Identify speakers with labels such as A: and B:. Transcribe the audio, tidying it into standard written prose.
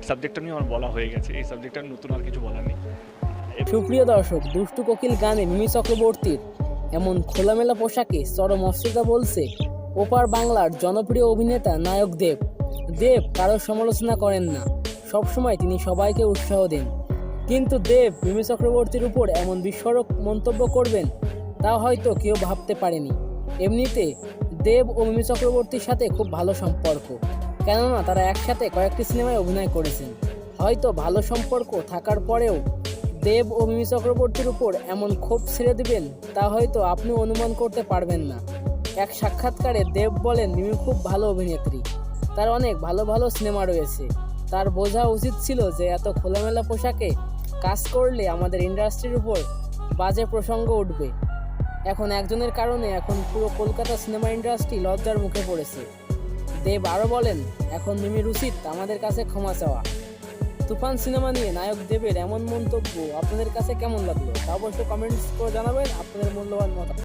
A: সাবজেক্টটা নিয়ে আমার বলা হয়ে গেছে, এই সাবজেক্টটা নতুন আর কিছু বলার নেই।
B: সুপ্রিয় দর্শক, দুষ্টু কোকিল গানে মিমি চক্রবর্তীর এমন খোলামেলা পোশাকে চরম অশ্লীলতা বলছে ওপার বাংলার জনপ্রিয় অভিনেতা নায়ক দেব। দেব কারোর সমালোচনা করেন না, সবসময় তিনি সবাইকে উৎসাহ দেন। কিন্তু দেব মিমি চক্রবর্তীর উপর এমন বিস্ফোরক মন্তব্য করবেন তা হয়তো কেউ ভাবতে পারেনি। এমনিতে দেব ও মিমি চক্রবর্তীর সাথে খুব ভালো সম্পর্ক, কেননা তারা একসাথে কয়েকটি সিনেমায় অভিনয় করেছেন। হয়তো ভালো সম্পর্ক থাকার পরেও দেব ও মিমি চক্রবর্তীর উপর এমন ক্ষোভ ছেড়ে দিবেন তা হয়তো আপনি অনুমান করতে পারবেন না। এক সাক্ষাৎকারে দেব বলেন, মিমি খুব ভালো অভিনেত্রী, তার অনেক ভালো ভালো সিনেমা রয়েছে। তার বোঝা উচিত ছিল যে এত খোলামেলা পোশাকে কাজ করলে আমাদের ইন্ডাস্ট্রির উপর বাজে প্রসঙ্গ উঠবে। এখন একজনের কারণে এখন পুরো কলকাতা সিনেমা ইন্ডাস্ট্রি লজ্জার মুখে পড়েছে। দেব আরও বলেন, এখন মিমির উচিত আমাদের কাছে ক্ষমা চাওয়া। তুফান সিনেমা নিয়ে নায়ক দেবের এমন মন্তব্য আপনাদের কাছে কেমন লাগলো তা অবশ্যই কমেন্টস করে জানাবেন আপনাদের মূল্যবান মতামত।